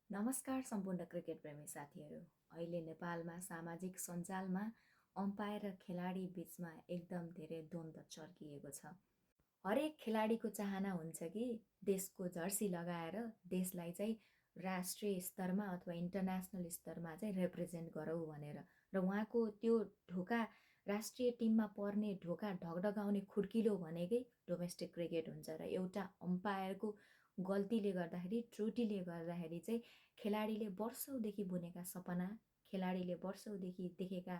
नमस्कार सम्पूर्ण क्रिकेट प्रेमी साथीहरू। अहिले नेपालमा सामाजिक सञ्जालमा अम्पायर र खेलाडी बीचमा एकदम धेरै द्वन्द्व चर्किएको छ। हरेक खेलाडीको चाहना हुन्छ कि देशको जर्सी लगाएर देशलाई चाहिँ राष्ट्रिय स्तरमा अथवा इन्टरनेसनल स्तरमा चाहिँ रिप्रेजेन्ट गरौँ भनेर, र उहाँको त्यो ढोका राष्ट्रिय टिममा पर्ने ढोका ढकढकाउने खुड्किलो भनेकै डोमेस्टिक क्रिकेट हुन्छ। र एउटा अम्पायरको गल्तीले गर्दाखेरि, त्रुटिले गर्दाखेरि चाहिँ खेलाडीले वर्षौँदेखि बुनेका सपना, खेलाडीले वर्षौँदेखि देखेका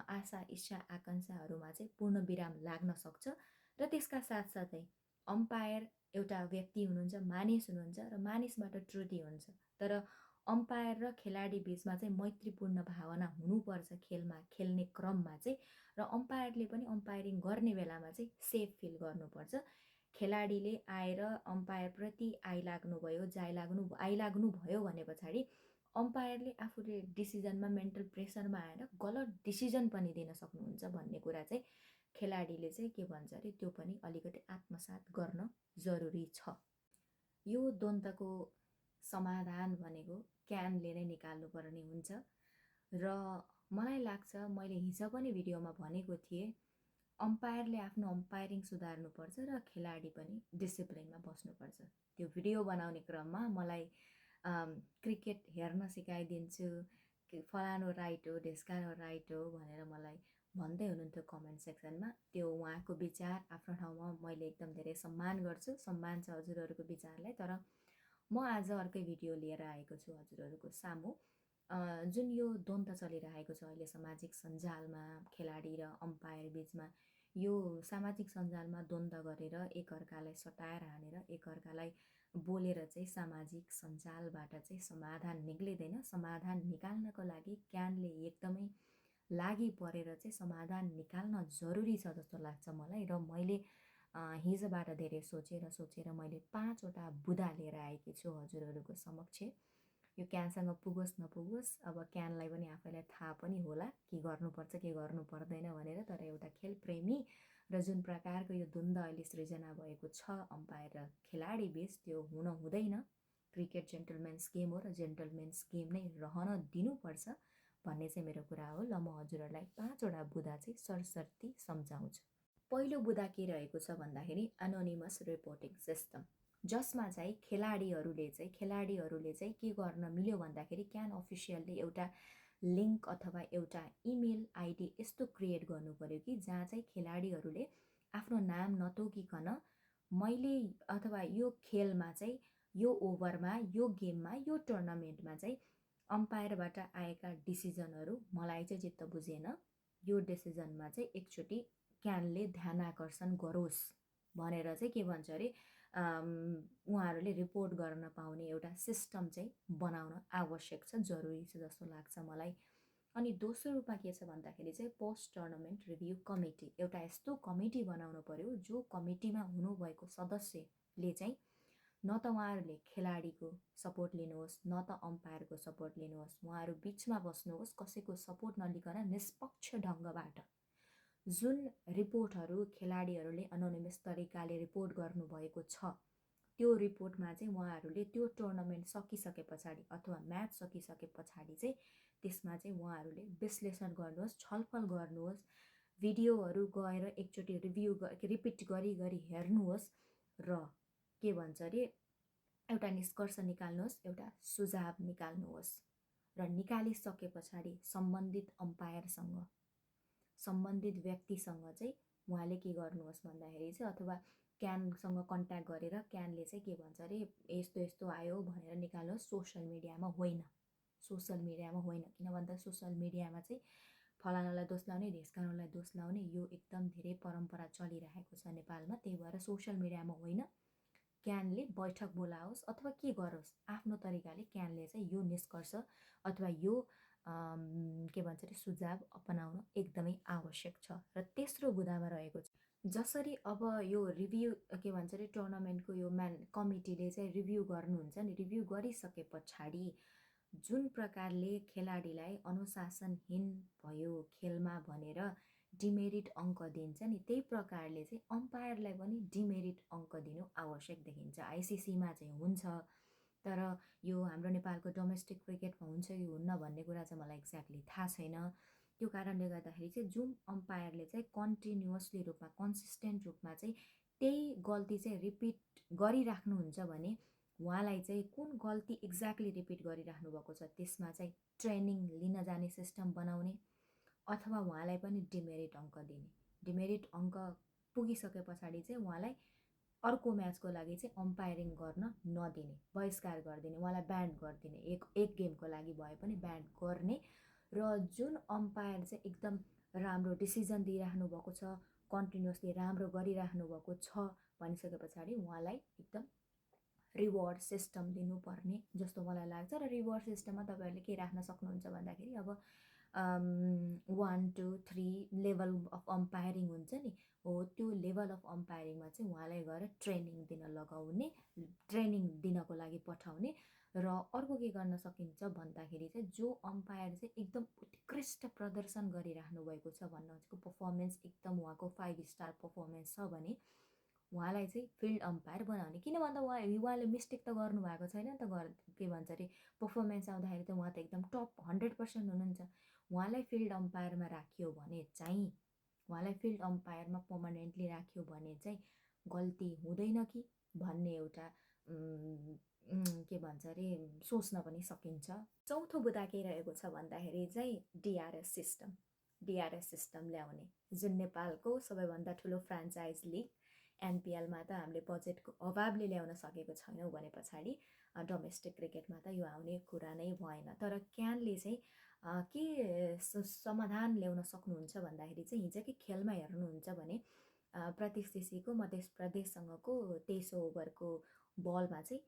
आशा इच्छा आकाङ्क्षाहरूमा चाहिँ पूर्ण विराम लाग्न सक्छ। र त्यसका साथसाथै अम्पायर एउटा व्यक्ति हुनुहुन्छ, मानिस हुनुहुन्छ, र मानिसबाट त्रुटि हुन्छ। तर अम्पायर र खेलाडी बीचमा चाहिँ मैत्रीपूर्ण भावना हुनुपर्छ खेल्ने क्रममा चाहिँ। र अम्पायरले पनि अम्पायरिङ गर्ने बेलामा चाहिँ सेफ फिल गर्नुपर्छ। खेलाडीले आएर अम्पायरप्रति आइलाग्नु भयो भने पछाडि अम्पायरले आफूले डिसिजनमा मेन्टल प्रेसरमा आएर गलत डिसिजन पनि दिन सक्नुहुन्छ भन्ने कुरा चाहिँ खेलाडीले चाहिँ के भन्छ अरे त्यो पनि अलिकति आत्मसात गर्न जरुरी छ। यो द्वन्द्वको समाधान भनेको क्यानले नै निकाल्नुपर्ने हुन्छ। र मलाई लाग्छ, मैले हिजो पनि भिडियोमा भनेको थिएँ, अम्पायरले आफ्नो अम्पायरिङ सुधार्नुपर्छ र खेलाडी पनि डिसिप्लिनमा बस्नुपर्छ। त्यो भिडियो बनाउने क्रममा मलाई क्रिकेट हेर्न सिकाइदिन्छु, फलानु राइट हो, ढिस्कानो राइट हो भनेर मलाई भन्दै हुनुहुन्थ्यो कमेन्ट सेक्सनमा। त्यो उहाँको विचार आफ्नो ठाउँमा मैले एकदम धेरै सम्मान गर्छु, सम्मान छ हजुरहरूको विचारलाई। तर म आज अर्कै भिडियो लिएर आएको छु हजुरहरूको सामु। जुन यो द्वन्द्व चलिरहेको छ अहिले सामाजिक सञ्जालमा खेलाडी र अम्पायर बीचमा, यो सामाजिक सञ्जालमा द्वन्द्व गरेर एकअर्कालाई सटाएर हानेर एकअर्कालाई बोलेर चाहिँ सामाजिक सञ्जालबाट चाहिँ समाधान निक्लिँदैन। समाधान निकाल्नको लागि क्यानले एकदमै लागि परेर चाहिँ समाधान निकाल्न जरुरी छ जस्तो लाग्छ मलाई। र मैले हिजोबाट धेरै सोचेर मैले 5वटा बुँदा लिएर आएकी छु हजुरहरूको समक्ष। यो क्यानसँग पुगोस् नपुगोस्, अब क्यानलाई पनि आफैलाई थाहा पनि होला के गर्नुपर्छ के गर्नु पर्दैन भनेर। तर एउटा खेल प्रेमी र जुन प्रकारको यो द्वन्द्व अहिले सृजना भएको छ अम्पायर र खेलाडी बीच, त्यो हुन हुँदैन। क्रिकेट जेन्टलमेन्स गेम हो र जेन्टलमेन्स गेम नै रहन दिनुपर्छ भन्ने चाहिँ मेरो कुरा हो। ल म हजुरहरूलाई 5वटा बुँदा चाहिँ सरसर्ती सम्झाउँछु। पहिलो बुँदा के रहेको छ भन्दाखेरि एनोनिमस रिपोर्टिङ सिस्टम, जसमा चाहिँ खेलाडीहरूले चाहिँ के गर्न मिल्यो भन्दाखेरि क्यान अफिसियलले एउटा लिङ्क अथवा एउटा इमेल आइडी यस्तो क्रिएट गर्नु पर्यो कि जहाँ चाहिँ खेलाडीहरूले आफ्नो नाम नतोकिकन मैले अथवा यो खेलमा चाहिँ यो ओभरमा यो गेममा यो टुर्नामेन्टमा चाहिँ अम्पायरबाट आएका डिसिजनहरू मलाई चाहिँ चित्त बुझेन, यो डिसिजनमा चाहिँ एकचोटि क्यानले ध्यान आकर्षण गरोस् भनेर चाहिँ के भन्छ अरे उहाँहरूले रिपोर्ट गर्न पाउने एउटा सिस्टम चाहिँ बनाउन आवश्यक छ, जरुरी छ जस्तो लाग्छ मलाई। अनि दोस्रो रूपमा के छ भन्दाखेरि चाहिँ पोस्ट टुर्नामेन्ट रिभ्यू कमिटी, एउटा यस्तो कमिटी बनाउनु पर्यो जो कमिटीमा हुनुभएको सदस्यले चाहिँ न त उहाँहरूले खेलाडीको सपोर्ट लिनुहोस् न त अम्पायरको सपोर्ट लिनुहोस्, उहाँहरू बिचमा बस्नुहोस्, कसैको सपोर्ट नलिकन निष्पक्ष ढङ्गबाट जुन रिपोर्टहरू खेलाडीहरूले एनोनिमस तरिकाले रिपोर्ट गर्नुभएको छ त्यो रिपोर्टमा चाहिँ उहाँहरूले त्यो टुर्नामेन्ट सकिसके पछाडि अथवा म्याच सकिसके पछाडि चाहिँ त्यसमा चाहिँ उहाँहरूले विश्लेषण गर्नुहोस्, छलफल गर्नुहोस्, भिडियोहरू गएर एकचोटि रिपिट गरी हेर्नुहोस् र के भन्छ अरे एउटा निष्कर्ष निकाल्नुहोस्, एउटा सुझाव निकाल्नुहोस्। र निकालिसके पछाडि सम्बन्धित अम्पायरसँग, सम्बन्धित व्यक्तिसँग चाहिँ उहाँले के गर्नुहोस् भन्दाखेरि चाहिँ अथवा क्यानसँग कन्ट्याक्ट गरेर क्यानले चाहिँ के भन्छ अरे यस्तो यस्तो आयो भनेर निकाल्नुहोस्। सोसल मिडियामा होइन, किन भन्दा सोसल मिडियामा चाहिँ फलानालाई दोष लाउने, ढिस्काনোलाई दोष लाउने यो एकदम धेरै परम्परा चलिरहेको छ नेपालमा। त्यही भएर सोसल मिडियामा होइन, क्यानले बैठक बोलाओस् अथवा के गरोस्, आफ्नो तरिकाले क्यानले चाहिँ यो निष्कर्ष अथवा यो के भन्छ अरे सुझाव अपनाउन एकदमै आवश्यक छ। र तेस्रो बुँदामा रहेको छ, जसरी अब यो रिभ्यू के भन्छ अरे टुर्नामेन्टको यो कमिटीले चाहिँ रिभ्यू गर्नुहुन्छ नि, रिभ्यू गरिसके पछाडि जुन प्रकारले खेलाडीलाई अनुशासनहीन भयो खेलमा भनेर डिमेरिट अङ्क दिन्छ नि, त्यही प्रकारले चाहिँ अम्पायरलाई पनि डिमेरिट अङ्क दिनु आवश्यक देखिन्छ। आइसिसीमा चाहिँ हुन्छ, तर यो हाम्रो नेपालको डोमेस्टिक क्रिकेटमा हुन्छ कि हुन्न भन्ने कुरा चाहिँ मलाई एक्ज्याक्टली थाहा छैन। त्यो कारणले गर्दाखेरि चाहिँ जुन अम्पायरले चाहिँ कन्टिन्युअसली रूपमा कन्सिस्टेन्ट रूपमा चाहिँ त्यही गल्ती चाहिँ रिपिट गरिराख्नुहुन्छ भने उहाँलाई चाहिँ कुन गल्ती एक्ज्याक्टली रिपिट गरिराख्नु भएको छ त्यसमा चाहिँ ट्रेनिङ लिन जाने सिस्टम बनाउने, अथवा उहाँलाई पनि डिमेरिट अङ्क दिने। डिमेरिट अङ्क पुगिसके पछाडि चाहिँ उहाँलाई अर्को म्याचको लागि चाहिँ अम्पायरिङ गर्न नदिने, बहिष्कार गरिदिने, उहाँलाई ब्यान्ड गरिदिने, एक गेमको लागि भए पनि ब्यान्ड गर्ने। र जुन अम्पायर चाहिँ एकदम राम्रो डिसिजन दिइराख्नु भएको छ, कन्टिन्युअसली राम्रो गरिराख्नु भएको छ भनिसके पछाडि उहाँलाई एकदम रिवार्ड सिस्टम दिनुपर्ने जस्तो मलाई लाग्छ। र रिवार्ड सिस्टममा तपाईँहरूले के राख्न सक्नुहुन्छ भन्दाखेरि अब 1 2 3 लेभल अफ अम्पायरिङ हुन्छ नि, हो त्यो लेभल अफ अम्पायरिङमा चाहिँ उहाँलाई गएर ट्रेनिङ दिन लगाउने, ट्रेनिङ दिनको लागि पठाउने। र अर्को के गर्न सकिन्छ भन्दाखेरि चाहिँ जो अम्पायर चाहिँ एकदम उत्कृष्ट प्रदर्शन गरिराख्नु भएको छ भन्नु पर्फर्मेन्स एकदम उहाँको 5 स्टार पर्फर्मेन्स छ भने उहाँलाई चाहिँ फिल्ड अम्पायर बनाउने। किन भन्दा उहाँले मिस्टेक त गर्नुभएको छैन नि त, के भन्छ अरे पर्फर्मेन्स आउँदाखेरि त उहाँ त एकदम टप 100% हुनुहुन्छ। उहाँलाई फिल्ड अम्पायरमा राखियो भने चाहिँ, उहाँलाई फिल्ड अम्पायरमा पर्मानेन्टली राख्यो भने चाहिँ गल्ती हुँदैन कि भन्ने एउटा के भन्छ अरे सोच्न पनि सकिन्छ। चौथो बुँदा के रहेको छ भन्दाखेरि चाहिँ डिआरएस सिस्टम ल्याउने, जुन नेपालको सबैभन्दा ठुलो फ्रान्चाइज लिग एनपिएलमा त हामीले बजेटको अभावले ल्याउन सकेको छैनौँ भने पछाडि डोमेस्टिक क्रिकेटमा त यो आउने कुरा नै भएन। तर क्यानले चाहिँ के समाधान ल्याउन सक्नुहुन्छ भन्दाखेरि चाहिँ हिजोकै खेलमा हेर्नुहुन्छ भने प्रतीश ऋषिको मध्य प्रदेशसँगको 23 ओभरको बलमा चाहिँ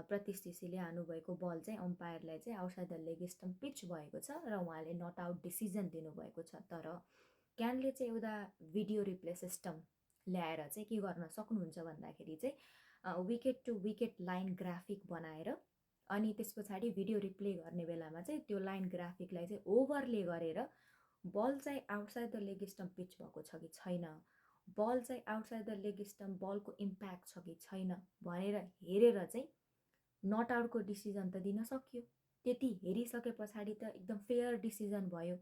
प्रतीश ऋषिले हान्नुभएको बल चाहिँ अम्पायरलाई चाहिँ outside the leg stump pitch भएको छ र उहाँले नट आउट डिसिजन दिनुभएको छ। तर क्यानले चाहिँ एउटा भिडियो रिप्ले सिस्टम ल्याएर चाहिँ के गर्न सक्नुहुन्छ भन्दाखेरि चाहिँ wicket to wicket line graphic बनाएर अनि त्यस पछाडि भिडियो रिप्ले गर्ने बेलामा चाहिँ त्यो लाइन ग्राफिकलाई चाहिँ ओभरले गरेर बल चाहिँ outside the leg stump pitch भएको छ कि छैन, बल चाहिँ आउटसाइड द लेग स्टम्प बलको इम्प्याक्ट छ कि छैन भनेर हेरेर चाहिँ नट आउटको डिसिजन त दिन सकियो। त्यति हेरिसके पछाडि त एकदम फेयर डिसिजन भयो।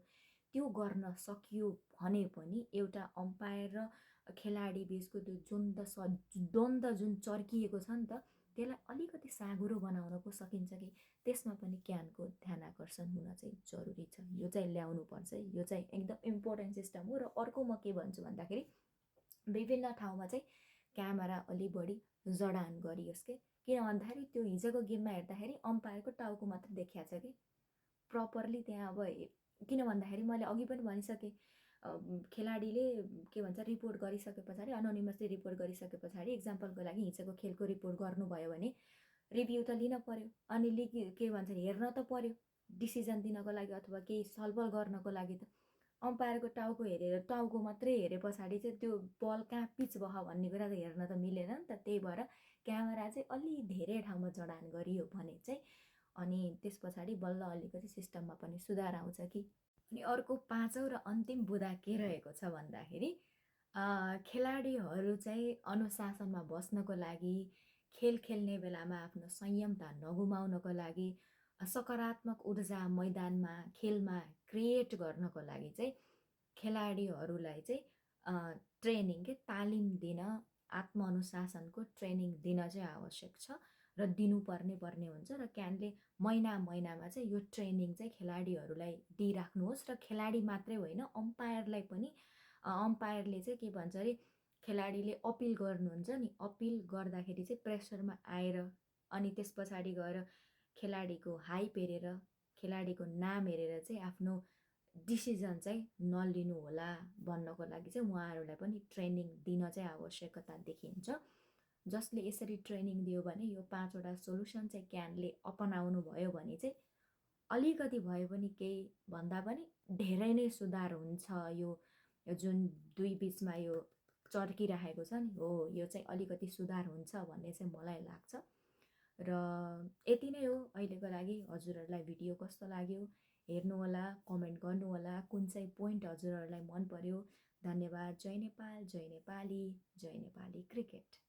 त्यो गर्न सकियो भने पनि एउटा अम्पायर र खेलाडी बिचको त्यो द्वन्द्व जुन चर्किएको छ नि त, त्यसलाई अलिकति साँघुरो बनाउन पो सकिन्छ कि त्यसमा पनि क्यानको ध्यान आकर्षण हुन चाहिँ जरुरी छ। यो चाहिँ ल्याउनु पर्छ, यो चाहिँ एकदम इम्पोर्टेन्ट सिस्टम हो। र अर्को म के भन्छु भन्दाखेरि विभिन्न ठाउँमा चाहिँ क्यामेरा अलि बढी जडान गरियोस् के। किन भन्दाखेरि त्यो हिजोको गेममा हेर्दाखेरि अम्पायरको टाउको मात्र देखिया छ कि प्रपरली त्यहाँ अब किन भन्दाखेरि मैले अघि पनि भनिसकेँ, खेलाडीले के भन्छ रिपोर्ट गरिसके पछाडि अनोनिमसली रिपोर्ट गरिसके पछाडि इक्जाम्पलको लागि हिजोको खेलको रिपोर्ट गर्नुभयो भने रिभ्यू त लिन पर्यो अनि के भन्छ हेर्न त पर्यो डिसिजन दिनको लागि अथवा केही छलफल गर्नको लागि। त अम्पायरको टाउको हेरेर टाउको मात्रै हेरे पछाडि चाहिँ त्यो बल कहाँ पिच भयो भन्ने कुरा त हेर्न त मिलेन नि त। त्यही भएर क्यामेरा चाहिँ अलि धेरै ठाउँमा जडान गरियो भने चाहिँ अनि त्यस पछाडि बल्ल अलिकति सिस्टममा पनि सुधार आउँछ कि। अनि अर्को पाँचौँ र अन्तिम बुँदा के रहेको छ भन्दाखेरि खेलाडीहरू चाहिँ अनुशासनमा बस्नको लागि, खेल खेल्ने बेलामा आफ्नो संयमता नगुमाउनको लागि, सकारात्मक ऊर्जा मैदानमा खेलमा क्रिएट गर्नको लागि चाहिँ खेलाडीहरूलाई चाहिँ ट्रेनिङ के तालिम दिन, आत्मअनुशासनको ट्रेनिङ दिन चाहिँ आवश्यक छ र दिनुपर्ने हुन्छ। र क्यानले महिनामा चाहिँ यो ट्रेनिङ चाहिँ खेलाडीहरूलाई दिइराख्नुहोस्। र खेलाडी मात्रै होइन अम्पायरलाई पनि, अम्पायरले चाहिँ के भन्छ अरे खेलाडीले अपिल गर्नुहुन्छ नि, अपिल गर्दाखेरि चाहिँ प्रेसरमा आएर अनि त्यस पछाडि गएर खेलाडीको हाइप हेरेर, खेलाडीको नाम हेरेर चाहिँ आफ्नो डिसिजन चाहिँ नलिनु होला भन्नको लागि चाहिँ उहाँहरूलाई पनि ट्रेनिङ दिन चाहिँ आवश्यकता देखिन्छ। जसले यसरी ट्रेनिङ दियो भने यो 5वटा सोलुसन चाहिँ क्यानले अपनाउनु भयो भने चाहिँ अलिकति भए पनि केही भन्दा पनि धेरै नै सुधार हुन्छ। यो जुन दुई बिचमा यो चर्किराखेको छ नि, हो यो चाहिँ अलिकति सुधार हुन्छ भन्ने चाहिँ मलाई लाग्छ। र यति नै हो अहिलेको लागि। हजुरहरूलाई भिडियो कस्तो लाग्यो हेर्नुहोला, कमेन्ट गर्नुहोला, कुन चाहिँ पोइन्ट हजुरहरूलाई मन पर्यो। धन्यवाद। जय नेपाल, जय नेपाली, जय नेपाली क्रिकेट।